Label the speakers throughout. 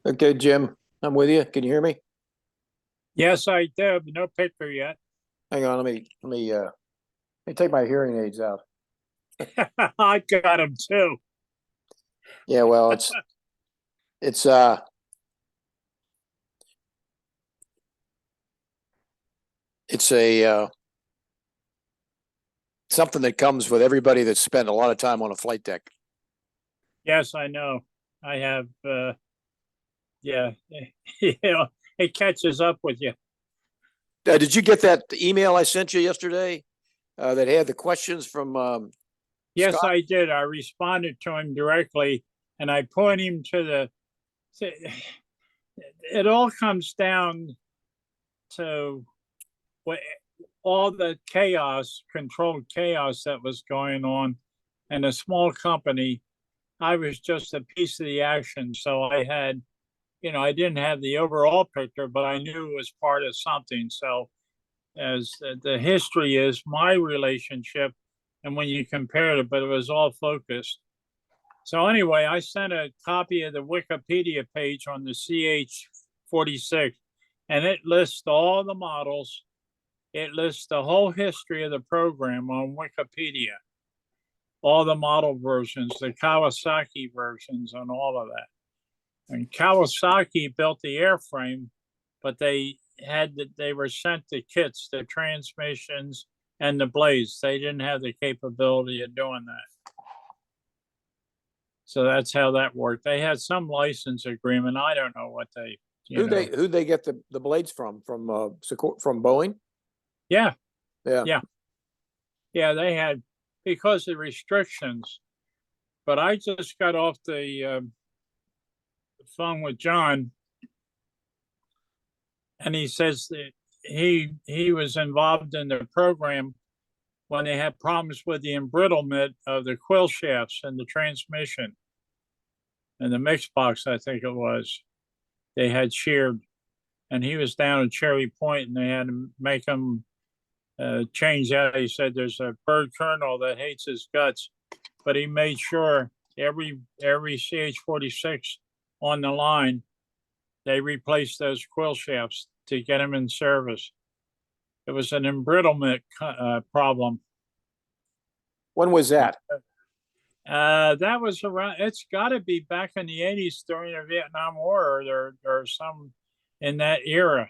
Speaker 1: Okay, Jim, I'm with you. Can you hear me?
Speaker 2: Yes, I do. No picture yet.
Speaker 1: Hang on, let me take my hearing aids out.
Speaker 2: I got them too.
Speaker 1: Yeah, well, it's it's a something that comes with everybody that's spent a lot of time on a flight deck.
Speaker 2: Yes, I know. I have. Yeah, you know, it catches up with you.
Speaker 1: Did you get that email I sent you yesterday that had the questions from
Speaker 2: Yes,
Speaker 1: Scott?
Speaker 2: I did. I responded to him directly, and I point him to the. It all comes down to what all the chaos, controlled chaos that was going on, and a small company. I was just a piece of the action, so I had I didn't have the overall picture, but I knew it was part of something. So, as the history is my relationship, and when you compare it, but it was all focused. So, anyway, I sent a copy of the Wikipedia page on the CH-46, and it lists all the models. It lists the whole history of the program on Wikipedia, all the model versions, the Kawasaki versions, and all of that. And Kawasaki built the airframe, but they were sent the kits, the transmissions, and the blades. They didn't have the capability of doing that. So that's how that worked. They had some license agreement. I don't know what they,
Speaker 1: Who they get the blades from Boeing?
Speaker 2: Yeah,
Speaker 1: Yeah.
Speaker 2: yeah, yeah. They had because of restrictions. But I just got off the phone with John, and he says that he was involved in the program when they had problems with the embrittlement of the quill shafts and the transmission and the mix box, I think it was. They had sheared, and he was down at Cherry Point, and they had to make him change that. He said there's a bird colonel that hates his guts, but he made sure every CH-46 on the line they replaced those quill shafts to get them in service. It was an embrittlement problem.
Speaker 1: When was that?
Speaker 2: That was around. It's got to be back in the '80s during the Vietnam War, or some in that era.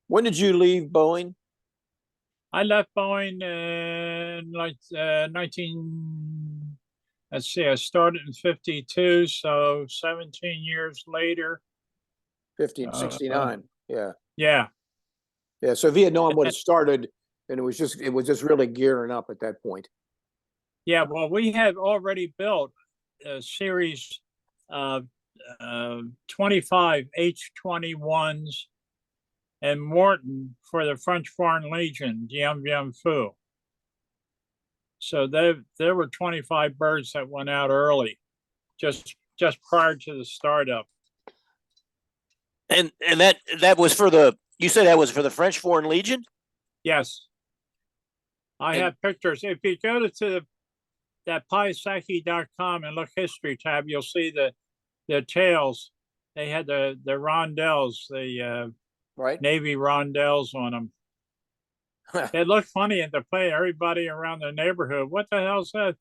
Speaker 1: When did you leave Boeing?
Speaker 2: I left Boeing in like 19. Let's see. I started in '52, so 17 years later.
Speaker 1: 1569. Yeah.
Speaker 2: Yeah.
Speaker 1: Yeah. So Vietnam would have started, and it was just really gearing up at that point.
Speaker 2: Yeah. Well, we had already built a series of 25 H-21s and Morton for the French Foreign Legion, Dien Bien Phu. So there were 25 birds that went out early, just prior to the startup.
Speaker 1: And that was for the you said that was for the French Foreign Legion?
Speaker 2: Yes, I have pictures. If you go to that Piasecki.com and look history tab, you'll see the tails. They had the rondelles, the
Speaker 1: Right.
Speaker 2: Navy rondelles on them. It looked funny in the plane. Everybody around the neighborhood, what the hell's that?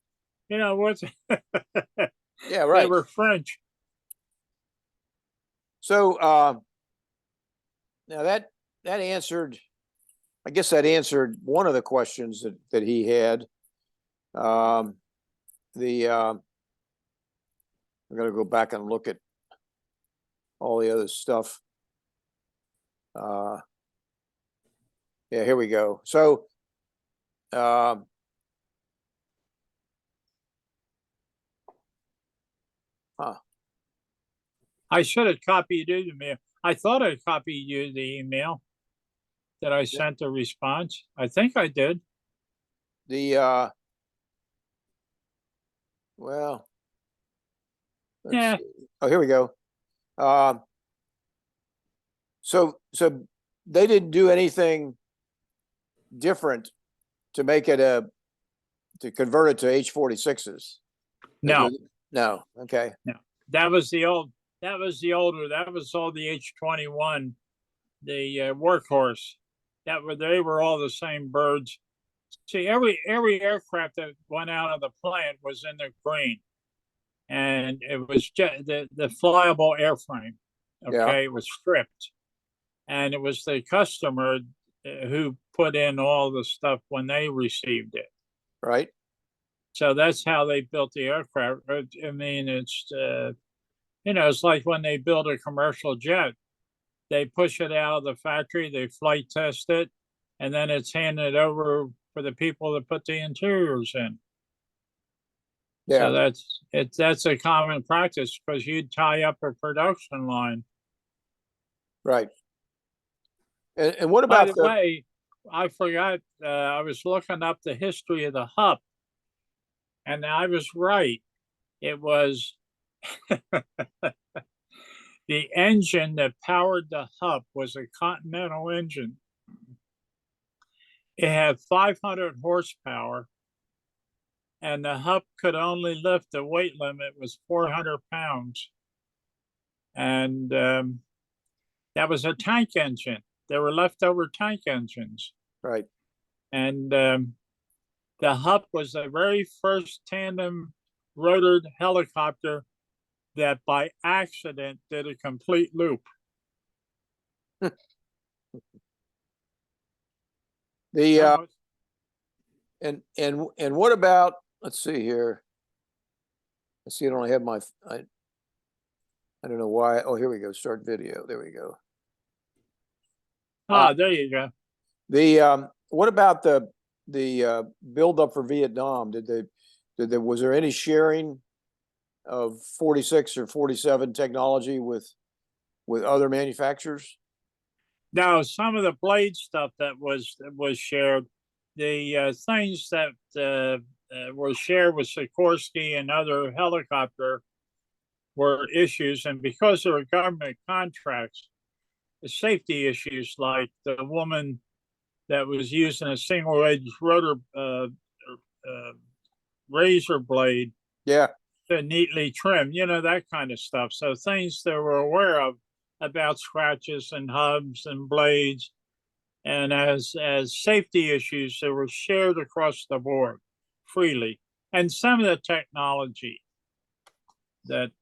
Speaker 2: What's
Speaker 1: Yeah,
Speaker 2: they
Speaker 1: right.
Speaker 2: were French.
Speaker 1: So now that answered, I guess that answered one of the questions that he had. The I'm gonna go back and look at all the other stuff. Yeah, here we go. So huh.
Speaker 2: I should have copied you the email. I thought I copied you the email that I sent the response. I think I did.
Speaker 1: The well,
Speaker 2: Yeah.
Speaker 1: see. Oh, here we go. So they didn't do anything different to make it to convert it to H-46s.
Speaker 2: No.
Speaker 1: No. Okay.
Speaker 2: No. That was the old that was the older. That was all the H-21, the workhorse. They were all the same birds. See, every aircraft that went out of the plant was in the green, and it was just the flyable airframe.
Speaker 1: Yeah.
Speaker 2: Okay, it was stripped, and it was the customer who put in all the stuff when they received it.
Speaker 1: Right.
Speaker 2: So that's how they built the aircraft. I mean, it's it's like when they build a commercial jet, they push it out of the factory, they flight test it, and then it's handed over for the people to put the interiors in.
Speaker 1: Yeah.
Speaker 2: So that's a common practice because you'd tie up a production line.
Speaker 1: Right. And what
Speaker 2: By
Speaker 1: about
Speaker 2: the way, I forgot, I was looking up the history of the HUP, and I was right. It was the engine that powered the HUP was a Continental engine. It had 500 horsepower, and the HUP could only lift, the weight limit was 400 pounds. And that was a tank engine. There were leftover tank engines.
Speaker 1: right?
Speaker 2: And the HUP was the very first tandem rotored helicopter that by accident did a complete loop.
Speaker 1: The and what about, let's see here. Let's see, I don't have my I don't know why. Oh, here we go. Start video. There we go.
Speaker 2: There you go.
Speaker 1: The what about the build up for Vietnam? Was there any sharing of 46 or 47 technology with other manufacturers?
Speaker 2: Now, some of the blade stuff that was shared, the things that were shared with Sikorsky and other helicopter were issues, and because there were government contracts, the safety issues like the woman that was using a single-edged rotor razor blade,
Speaker 1: Yeah,
Speaker 2: to neatly trim, that kind of stuff. So things they were aware of about scratches and hubs and blades, and as safety issues, they were shared across the board freely. And some of the technology that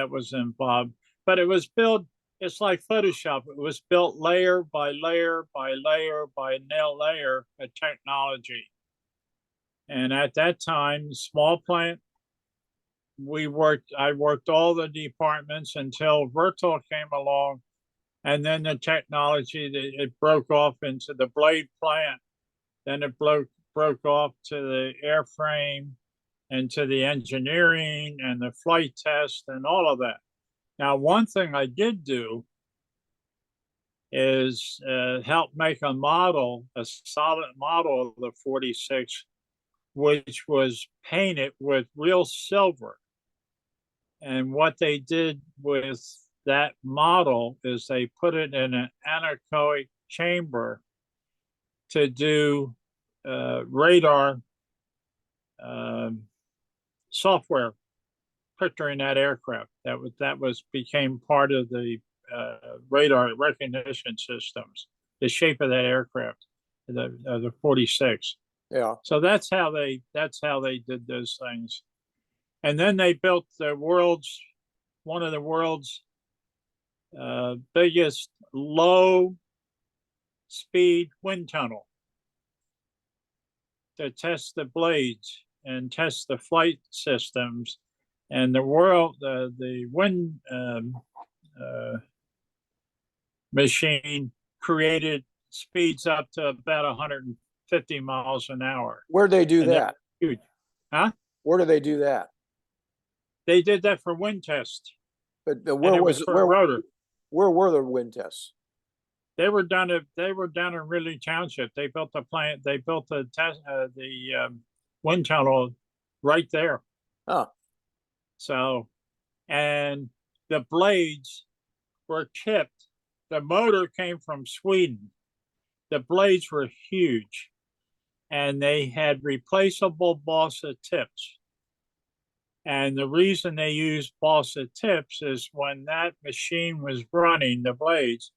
Speaker 2: was involved, but it was built. It's like Photoshop. It was built layer by layer by layer by nail layer of technology. And at that time, small plant, I worked all the departments until Vertol came along, and then the technology, it broke off into the blade plant. Then it broke off to the airframe and to the engineering and the flight test and all of that. Now, one thing I did do is help make a solid model of the 46, which was painted with real silver. And what they did with that model is they put it in an anechoic chamber to do radar software picturing that aircraft. That became part of the radar recognition systems, the shape of that aircraft, the 46.
Speaker 1: yeah.
Speaker 2: So that's how they did those things. And then they built one of the world's biggest low speed wind tunnel to test the blades and test the flight systems. And the wind machine created speeds up to about 150 miles an hour.
Speaker 1: Where'd they do that?
Speaker 2: Huge. Huh?
Speaker 1: Where do they do that?
Speaker 2: They did that for wind test.
Speaker 1: But where was
Speaker 2: rotor?
Speaker 1: Where were the wind tests?
Speaker 2: They were done in Ridley Township. They built the plant. They built the wind tunnel right there.
Speaker 1: Huh.
Speaker 2: So, and the blades were tipped. The motor came from Sweden. The blades were huge, and they had replaceable balsa tips. And the reason they used balsa tips is when that machine was running the blades,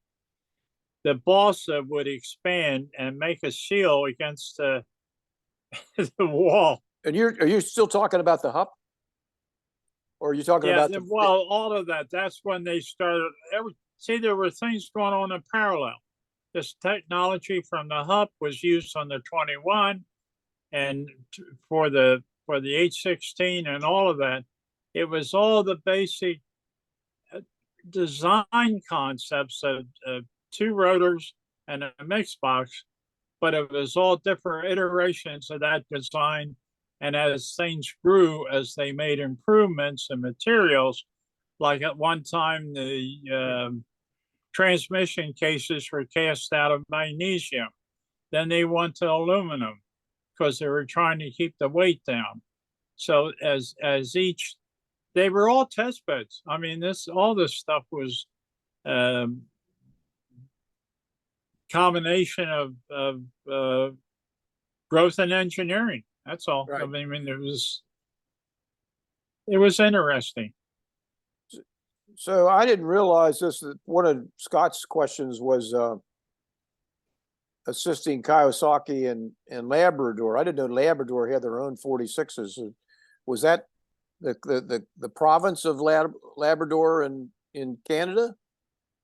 Speaker 2: the balsa would expand and make a seal against the, the wall.
Speaker 1: And are you still talking about the HUP? Or are you talking
Speaker 2: Yeah,
Speaker 1: about the?
Speaker 2: well, all of that. That's when they started. See, there were things going on in parallel. This technology from the HUP was used on the 21, and for the H-16 and all of that. It was all the basic design concepts of two rotors and a mix box, but it was all different iterations of that design. And as things grew, as they made improvements in materials, like at one time, the transmission cases were cast out of magnesium. Then they went to aluminum because they were trying to keep the weight down. So as each, they were all test beds. I mean, all this stuff was combination of growth and engineering. That's all.
Speaker 1: Right.
Speaker 2: I mean, it was interesting.
Speaker 1: So I didn't realize this, that one of Scott's questions was assisting Piasecki and Labrador. I didn't know Labrador had their own 46s. Was that the province of Labrador in Canada?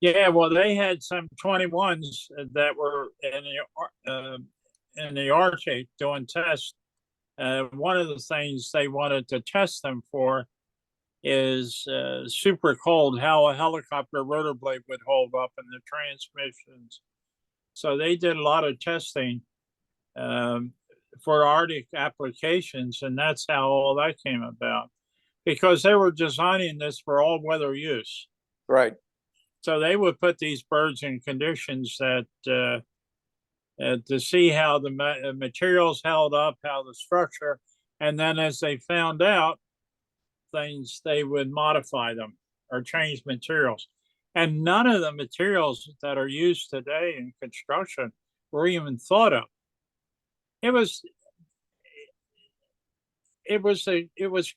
Speaker 2: Yeah, well, they had some 21s that were in the Arctic doing tests. One of the things they wanted to test them for is super cold, how a helicopter rotor blade would hold up in the transmissions. So they did a lot of testing for Arctic applications, and that's how all that came about, because they were designing this for all weather use.
Speaker 1: Right.
Speaker 2: So they would put these birds in conditions that to see how the materials held up, how the structure, and then as they found out things, they would modify them or change materials. And none of the materials that are used today in construction were even thought of. It was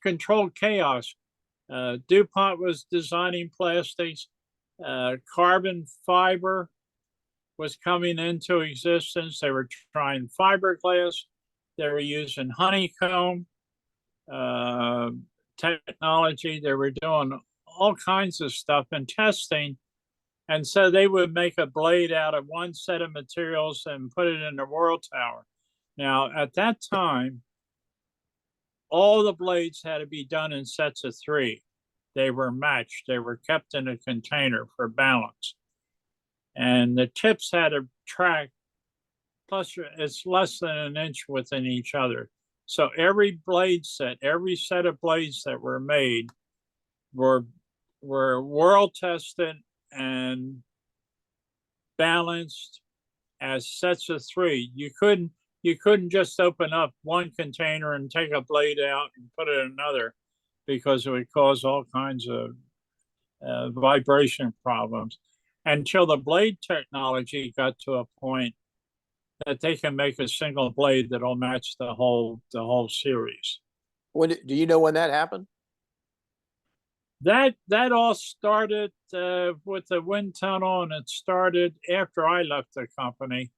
Speaker 2: controlled chaos. DuPont was designing plastics. Carbon fiber was coming into existence. They were trying fiberglass. They were using honeycomb technology. They were doing all kinds of stuff and testing. And so they would make a blade out of one set of materials and put it in the World Tower. Now, at that time, all the blades had to be done in sets of 3. They were matched. They were kept in a container for balance. And the tips had to track, plus it's less than an inch within each other. So every blade set, every set of blades that were made were world tested and balanced as sets of 3. You couldn't just open up one container and take a blade out and put it in another, because it would cause all kinds of vibration problems, until the blade technology got to a point that they can make a single blade that'll match the whole series.
Speaker 1: Do you know when that happened?
Speaker 2: That all started with the wind tunnel, and it started after I left the company.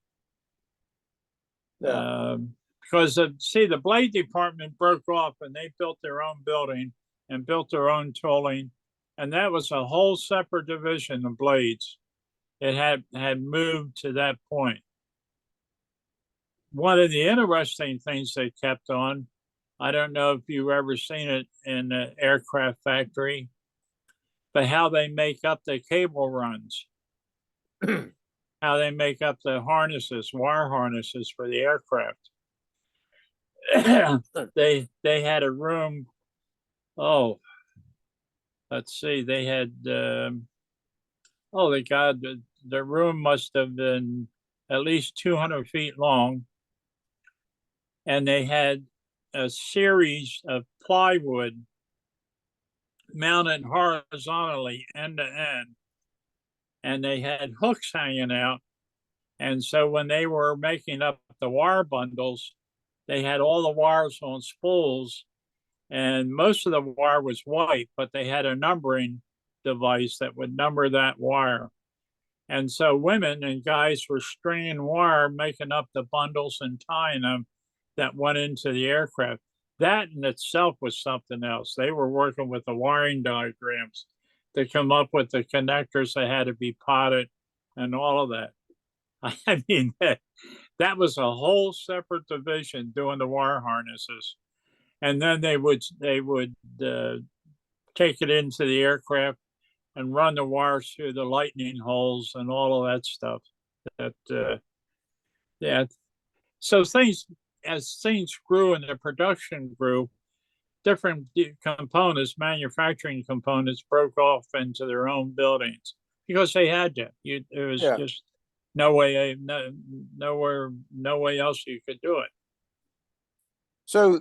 Speaker 2: Yeah. Because the blade department broke off, and they built their own building and built their own tooling, and that was a whole separate division of blades. It had moved to that point. One of the interesting things they kept on, I don't know if you've ever seen it in an aircraft factory, but how they make up the cable runs, how they make up the harnesses, wire harnesses for the aircraft. They had a room. Oh, let's see. They had. Oh, God, the room must have been at least 200 feet long, and they had a series of plywood mounted horizontally end to end, and they had hooks hanging out. And so when they were making up the wire bundles, they had all the wires on spools, and most of the wire was white, but they had a numbering device that would number that wire. And so women and guys were stringing wire, making up the bundles and tying them that went into the aircraft. That in itself was something else. They were working with the wiring diagrams to come up with the connectors that had to be potted and all of that. I mean, that was a whole separate division doing the wire harnesses. And then they would take it into the aircraft and run the wires through the lightning holes and all of that stuff. That yeah. So as things grew and the production grew, different components, manufacturing components, broke off into their own buildings because they had to. There was
Speaker 1: Yeah.
Speaker 2: just no way, no way else you could do it.
Speaker 1: So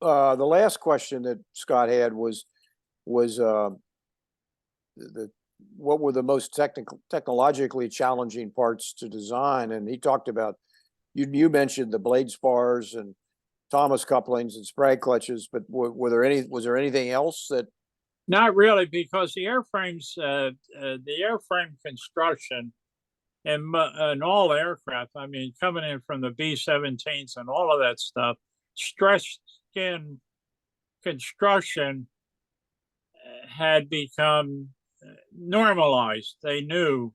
Speaker 1: the last question that Scott had was what were the most technologically challenging parts to design? And he talked about, you mentioned the blade spars and Thomas couplings and sprag clutches, but was there anything else that?
Speaker 2: Not really, because the airframes, the airframe construction and all aircraft, I mean, coming in from the B-17s and all of that stuff, stretched skin construction had become normalized. They knew.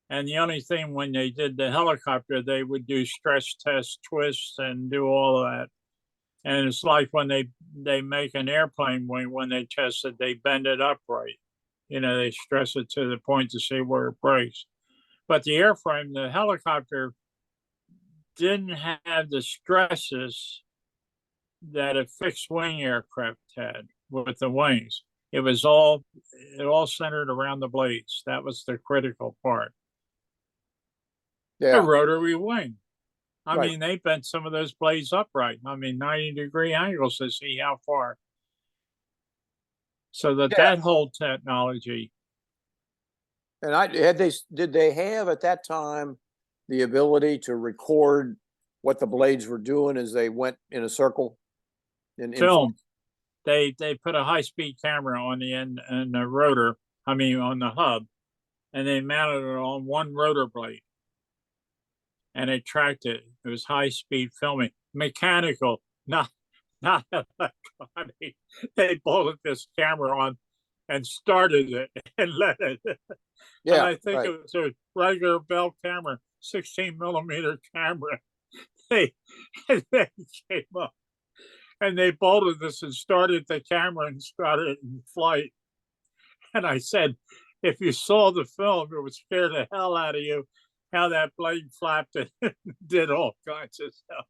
Speaker 2: And the only thing when they did the helicopter, they would do stress test twists and do all of that. And it's like when they make an airplane, when they test it, they bend it upright. You know, they stress it to the point to see where it breaks. But the airframe, the helicopter didn't have the stresses that a fixed wing aircraft had with the wings. It all centered around the blades. That was the critical part.
Speaker 1: Yeah.
Speaker 2: A rotary wing. I
Speaker 1: Right.
Speaker 2: mean, they bent some of those blades upright. I mean, 90-degree angles to see how far. So that whole technology.
Speaker 1: And did they have at that time the ability to record what the blades were doing as they went in a circle? In
Speaker 2: Film. They put a high-speed camera on the end and the rotor, I mean on the hub, and they mounted it on one rotor blade. And they tracked it. It was high-speed filming, mechanical, not electronic. They bolted this camera on and started it and let it.
Speaker 1: Yeah,
Speaker 2: and I think
Speaker 1: right.
Speaker 2: it was a regular Bell camera, 16mm camera. They came up and they bolted this and started the camera and started it in flight. And I said, if you saw the film, it would scare the hell out of you how that blade flapped and did all kinds of stuff.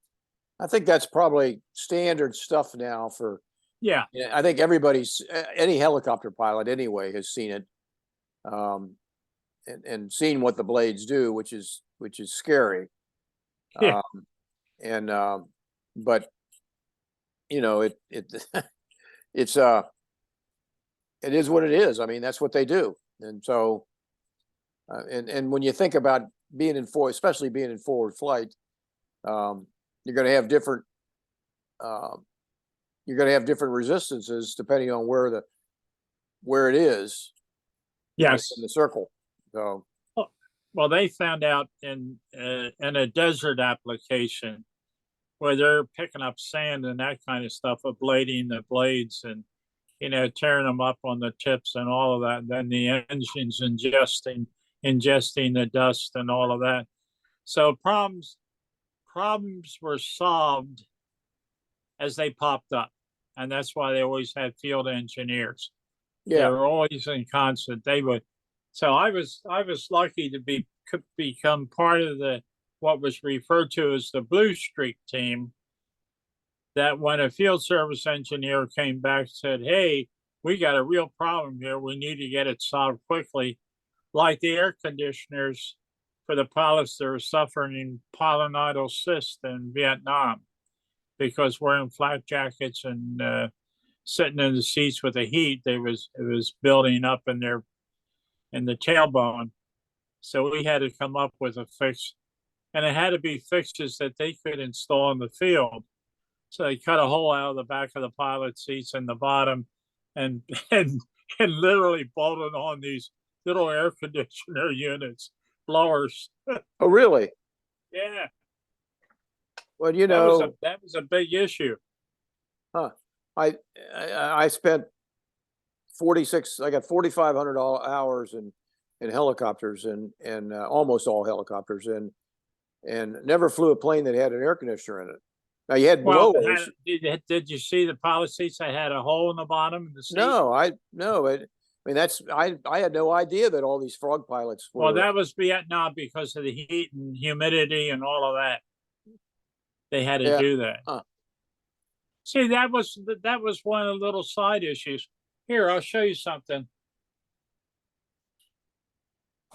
Speaker 1: I think that's probably standard stuff now for.
Speaker 2: Yeah.
Speaker 1: I think any helicopter pilot anyway has seen it, and seen what the blades do, which is scary.
Speaker 2: Yeah.
Speaker 1: But you know, it it's it is what it is. I mean, that's what they do. And so, and when you think about especially being in forward flight, you're going to have different resistances depending on where it is.
Speaker 2: Yes.
Speaker 1: In the circle. So.
Speaker 2: Well, they found out in a desert application where they're picking up sand and that kind of stuff, ablating the blades and, you know, tearing them up on the tips and all of that. And then the engine's ingesting the dust and all of that. So problems were solved as they popped up. And that's why they always had field engineers. Yeah. They were always in constant. So I was lucky to become part of what was referred to as the Blue Streak team. That when a field service engineer came back and said, "Hey, we got a real problem here. We need to get it solved quickly," like the air conditioners for the pilots that were suffering pilonidal cyst in Vietnam because wearing flak jackets and sitting in the seats with the heat, it was building up in the tailbone. So we had to come up with a fix, and it had to be fixes that they could install in the field. So they cut a hole out of the back of the pilot seats in the bottom, and and and literally bolted on these little air conditioner units, blowers.
Speaker 1: Oh, really?
Speaker 2: Yeah,
Speaker 1: Well, you
Speaker 2: that was
Speaker 1: know,
Speaker 2: a big issue.
Speaker 1: huh? I spent 46. I got 4,500 hours in helicopters and almost all helicopters and never flew a plane that had an air conditioner in it. Now you had
Speaker 2: Well,
Speaker 1: blowers.
Speaker 2: did you see the pilot seats? I had a hole in the bottom of the seat.
Speaker 1: No, no. I mean, I had no idea that all these frog pilots
Speaker 2: Well,
Speaker 1: were.
Speaker 2: that was Vietnam because of the heat and humidity and all of that. They had to
Speaker 1: Yeah.
Speaker 2: do that.
Speaker 1: Huh.
Speaker 2: See, that was one of the little side issues. Here, I'll show you something.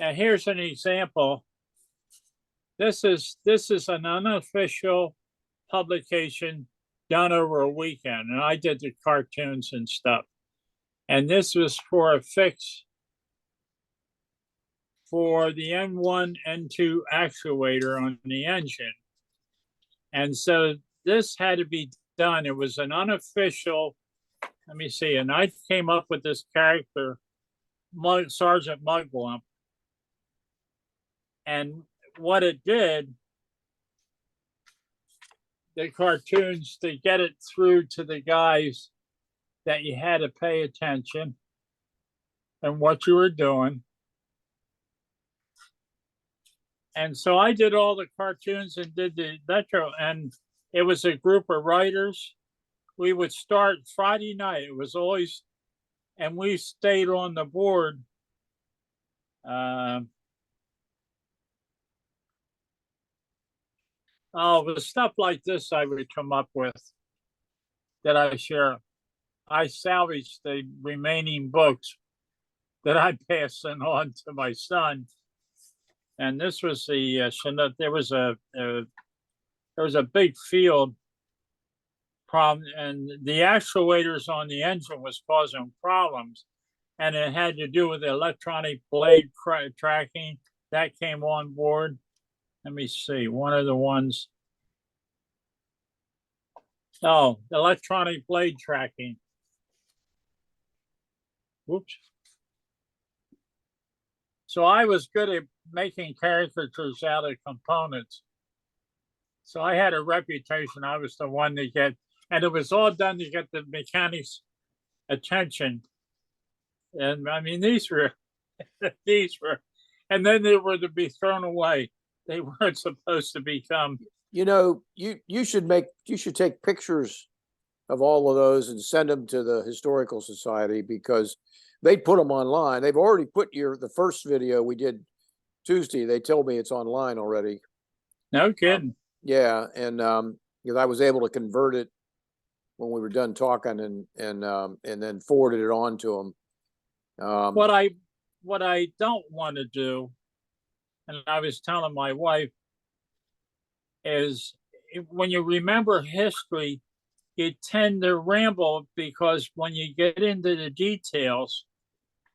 Speaker 2: And here's an example. This is an unofficial publication done over a weekend, and I did the cartoons and stuff. And this was for a fix for the N1, N2 actuator on the engine. And so this had to be done. It was an unofficial, let me see, and I came up with this character, Sergeant Mugwump. And what it did, the cartoons, to get it through to the guys that you had to pay attention and what you were doing. And so I did all the cartoons and did the retro, and it was a group of writers. We would start Friday night. It was always, and we stayed on the board. Oh, the stuff like this I would come up with that I share. I salvaged the remaining books that I passed on to my son. And this was the there was a big field problem, and the actuators on the engine was causing problems, and it had to do with the electronic blade tracking that came on board. Let me see, one of the ones. Oh, electronic blade tracking. Whoops. So I was good at making caricatures out of components. So I had a reputation. I was the one to get, and it was all done to get the mechanics' attention. And I mean, these were, and then they were to be thrown away. They weren't supposed to become.
Speaker 1: You know, you should take pictures of all of those and send them to the Historical Society because they'd put them online. They've already put the first video we did Tuesday. They told me it's online already.
Speaker 2: No kidding.
Speaker 1: Yeah, and because I was able to convert it when we were done talking and then forwarded it on to them.
Speaker 2: What I don't want to do, and I was telling my wife, is when you remember history, you tend to ramble because when you get into the details,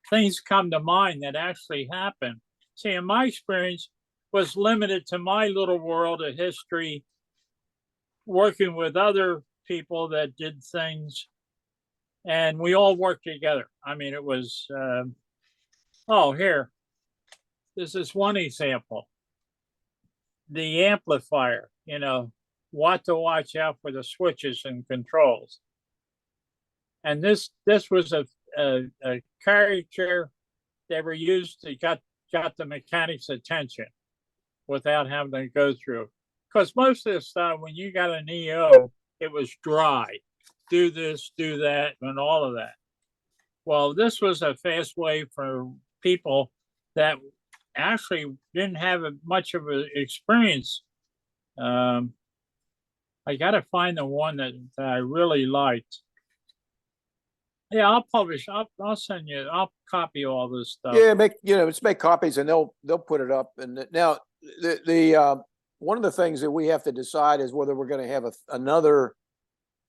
Speaker 2: things come to mind that actually happened. See, in my experience, was limited to my little world of history, working with other people that did things, and we all worked together. I mean, it was, oh, here, this is one example. The amplifier, what to watch out for the switches and controls. And this was a caricature that were used to got the mechanics' attention without having to go through. Because most of the stuff, when you got an EO, it was dry. Do this, do that, and all of that. Well, this was a fast way for people that actually didn't have much of an experience. I got to find the one that I really liked. Yeah, I'll publish. I'll send you. I'll copy all this stuff.
Speaker 1: Yeah, let's make copies and they'll put it up. And now the one of the things that we have to decide is whether we're going to have another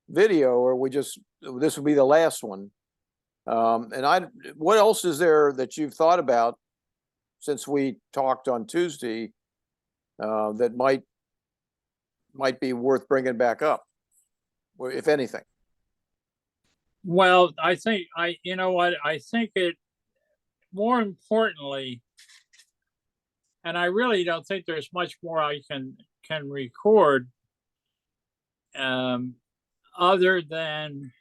Speaker 1: video or this will be the last one. And what else is there that you've thought about since we talked on Tuesday that might be worth bringing back up? or if anything?
Speaker 2: Well, you know what, I think it, more importantly, and I really don't think there's much more I can record, other than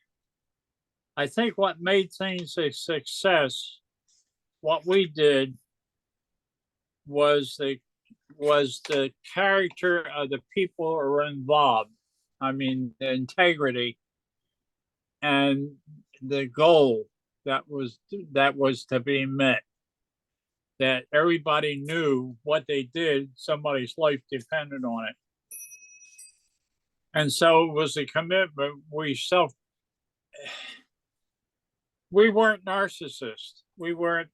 Speaker 2: I think what made things a success, what we did was the character of the people who were involved. I mean, the integrity and the goal that was to be met. That everybody knew what they did, somebody's life depended on it. And so it was a commitment. We weren't narcissists. We weren't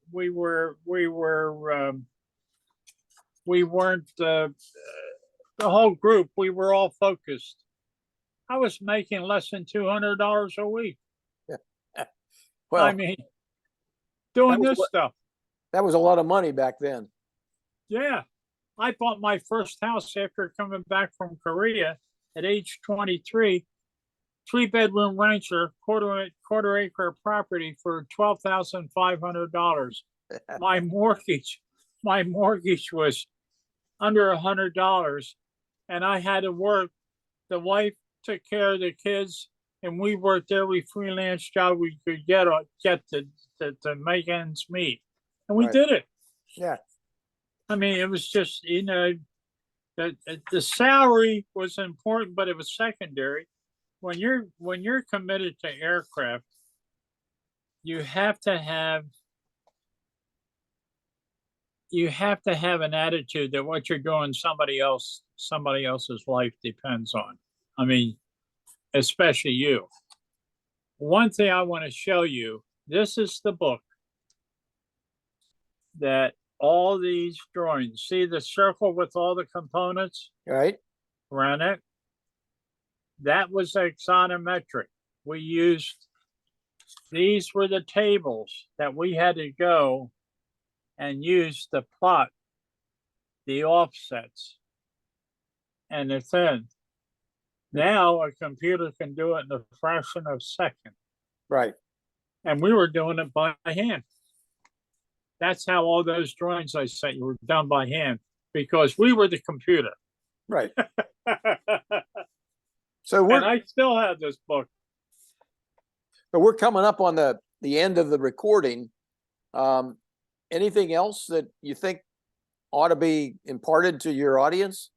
Speaker 2: the whole group. We were all focused. I was making less than $200 a week.
Speaker 1: Well,
Speaker 2: I mean, doing this stuff.
Speaker 1: That was a lot of money back then.
Speaker 2: Yeah. I bought my first house after coming back from Korea at age 23, 3-bedroom rancher, quarter acre property for $12,500. My mortgage was under $100, and I had to work. The wife took care of the kids, and we worked every freelance job we could get to make ends meet, and we did it.
Speaker 1: Yeah.
Speaker 2: I mean, it was just, you know, the salary was important, but it was secondary. When you're committed to aircraft, you have to have an attitude that what you're doing, somebody else's life depends on. I mean, especially you. One thing I want to show you, this is the book that all these drawings, see the circle with all the components
Speaker 1: Right.
Speaker 2: around it? That was axonometric. We used, these were the tables that we had to go and use to plot the offsets and the thin. Now a computer can do it in a fraction of a second.
Speaker 1: Right.
Speaker 2: And we were doing it by hand. That's how all those drawings I sent you were done by hand, because we were the computer.
Speaker 1: Right. So
Speaker 2: and I still have this book.
Speaker 1: But we're coming up on the end of the recording. Anything else that you think ought to be imparted to your audience?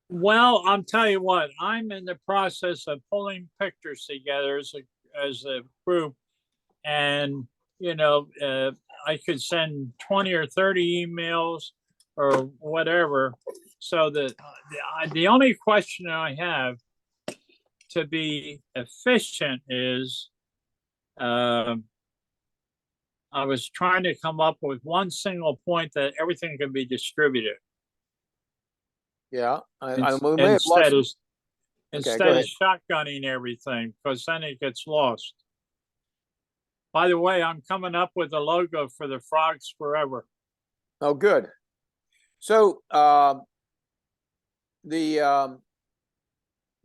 Speaker 2: Well, I'm telling you what, I'm in the process of pulling pictures together as a group, and you know, I could send 20 or 30 emails or whatever. So the only question I have to be efficient is, I was trying to come up with one single point that everything can be distributed.
Speaker 1: Yeah,
Speaker 2: instead of shotgunning everything, because then it gets lost. By the way, I'm coming up with a logo for the Frogs Forever.
Speaker 1: Oh, good. So and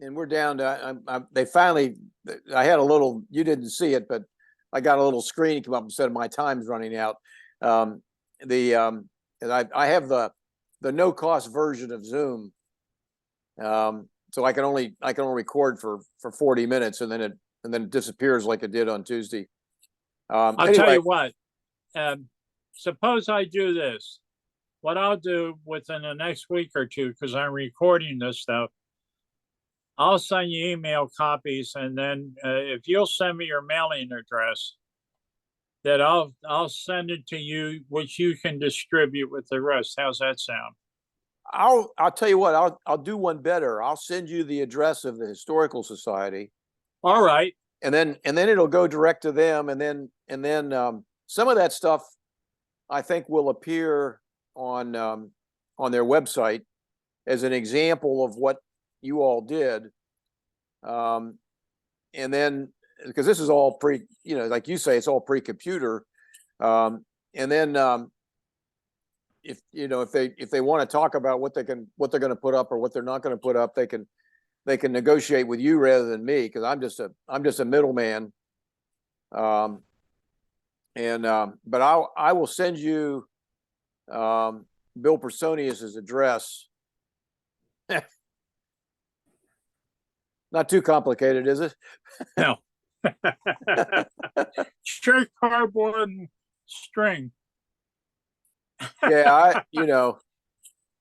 Speaker 1: we're down to, they finally, I had a little, you didn't see it, but I got a little screen come up and said my time's running out. And I have the no cost version of Zoom. So I can only record for 40 minutes, and then it disappears like it did on Tuesday.
Speaker 2: I'll tell you what, suppose I do this. What I'll do within the next week or two, because I'm recording this stuff, I'll send you email copies, and then if you'll send me your mailing address, that I'll send it to you, which you can distribute with the rest. How's that sound?
Speaker 1: I'll tell you what, I'll do one better. I'll send you the address of the Historical Society.
Speaker 2: All right.
Speaker 1: And then it'll go direct to them, and then some of that stuff I think will appear on their website as an example of what you all did. And then, because this is all like you say, it's all pre-computer. And then if they want to talk about what they're going to put up or what they're not going to put up, they they can negotiate with you rather than me, because I'm just a middleman. But I will send you Bill Personius's address. Not too complicated, is it?
Speaker 2: No. Straight cardboard and string.
Speaker 1: Yeah,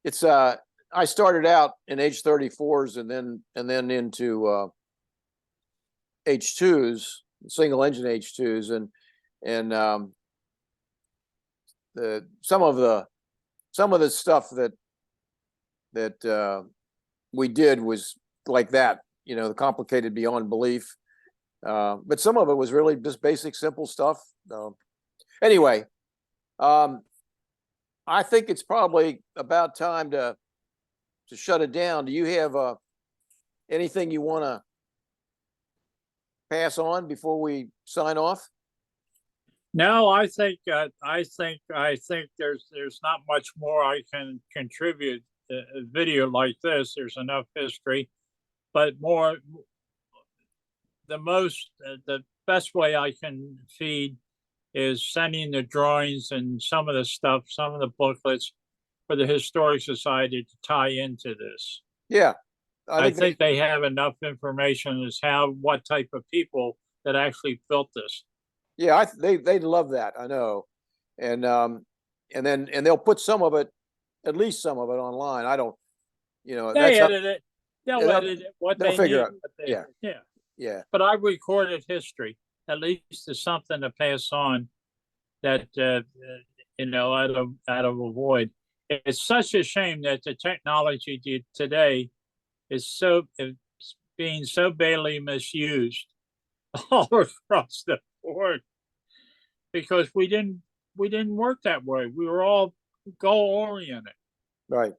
Speaker 1: it's I started out in H-34s and then into H-2s, single engine H-2s, and some of the stuff that we did was like that, complicated beyond belief. But some of it was really just basic, simple stuff. Anyway, I think it's probably about time to shut it down. Do you have anything you want to pass on before we sign off?
Speaker 2: No, I think there's not much more I can contribute. A video like this, there's enough history, but the best way I can feed is sending the drawings and some of the booklets for the Historic Society to tie into this.
Speaker 1: Yeah.
Speaker 2: I think they have enough information as what type of people that actually built this.
Speaker 1: Yeah, they'd love that. I know, and they'll put some of it, at least some of it, online. I don't,
Speaker 2: They edit it. They'll edit it what they
Speaker 1: figure
Speaker 2: need.
Speaker 1: out. Yeah.
Speaker 2: But I recorded history. At least is something to pass on that out of a void. It's such a shame that the technology today is being so badly misused all across the board, because we didn't work that way. We were all goal oriented.
Speaker 1: Right.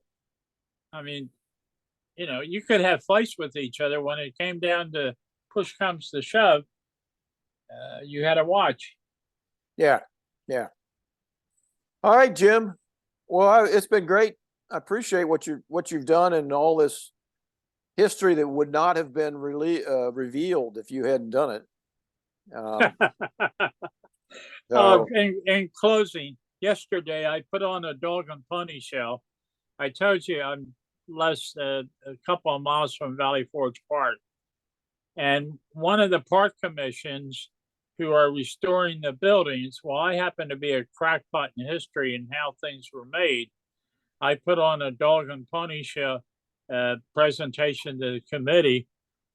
Speaker 2: I mean, you could have fights with each other. When it came down to push comes to shove, you had to watch.
Speaker 1: Yeah. All right, Jim. Well, it's been great. I appreciate what you've done and all this history that would not have been revealed if you hadn't done it.
Speaker 2: In closing, yesterday I put on a dog and pony show. I told you I'm a couple of miles from Valley Forge Park, and one of the park commissions who are restoring the buildings, well, I happen to be a crackpot in history and how things were made. I put on a dog and pony show presentation to the committee.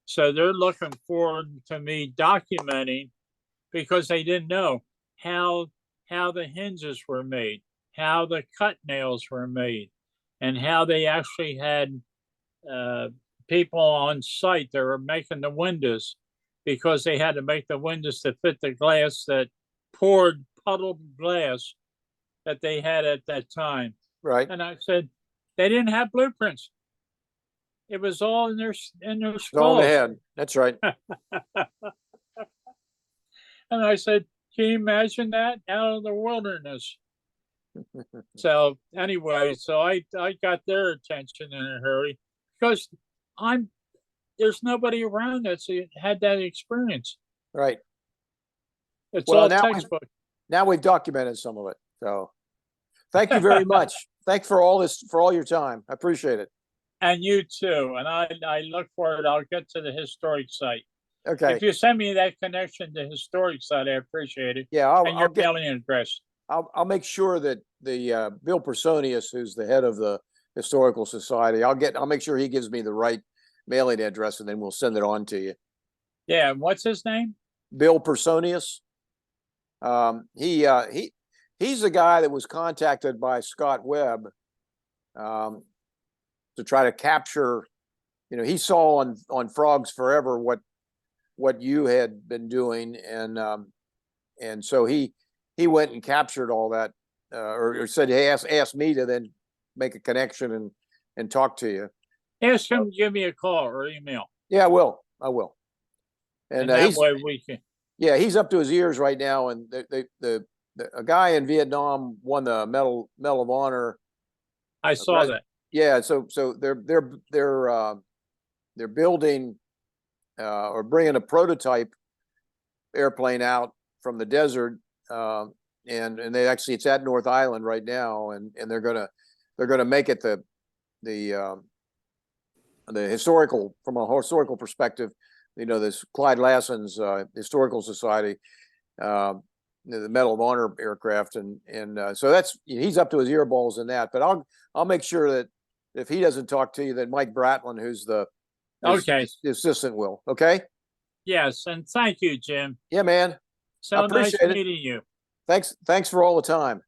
Speaker 2: So they're looking forward to me documenting, because they didn't know how the hinges were made, how the cut nails were made, and how they actually had people on site that were making the windows, because they had to make the windows to fit the glass, that poured puddled glass that they had at that time.
Speaker 1: Right.
Speaker 2: And I said, they didn't have blueprints. It was all in their skulls.
Speaker 1: All in the head. That's right.
Speaker 2: And I said, can you imagine that out of the wilderness? So anyway, I got their attention in a hurry, because there's nobody around that's had that experience.
Speaker 1: Right.
Speaker 2: It's all textbook.
Speaker 1: Now we've documented some of it. So thank you very much. Thanks for all your time. I appreciate it.
Speaker 2: And you too. And I look forward. I'll get to the historic site.
Speaker 1: Okay.
Speaker 2: If you send me that connection to historic site, I appreciate it.
Speaker 1: Yeah,
Speaker 2: I'll get mailing address.
Speaker 1: I'll make sure that the Bill Personius, who's the head of the Historical Society, I'll make sure he gives me the right mailing address, and then we'll send it on to you.
Speaker 2: Yeah. What's his name?
Speaker 1: Bill Personius. He's the guy that was contacted by Scott Webb to try to capture. He saw on Frogs Forever what you had been doing, and so he went and captured all that, or said, hey, asked me to then make a connection and talk to you.
Speaker 2: Ask him to give me a call or email.
Speaker 1: Yeah, I will. And
Speaker 2: that way we can.
Speaker 1: Yeah, he's up to his ears right now, and a guy in Vietnam won the Medal of Honor.
Speaker 2: I saw that.
Speaker 1: Yeah, so they're they're building or bringing a prototype airplane out from the desert, and they actually, it's at North Island right now, and they're gonna make it the historical, from a historical perspective, this Clyde Lassen's Historical Society, the Medal of Honor aircraft, and so that's, he's up to his earballs in that. But I'll make sure that if he doesn't talk to you, that Mike Bratlin, who's the
Speaker 2: Okay.
Speaker 1: assistant, will. Okay.
Speaker 2: Yes, and thank you, Jim.
Speaker 1: Yeah, man.
Speaker 2: So nice
Speaker 1: appreciate it.
Speaker 2: meeting you.
Speaker 1: Thanks for all the time.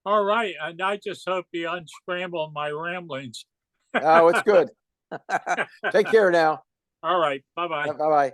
Speaker 2: All right, and I just hope you unscramble my ramblings.
Speaker 1: Oh, it's good. Take care now.
Speaker 2: All right, bye-bye.
Speaker 1: Bye bye.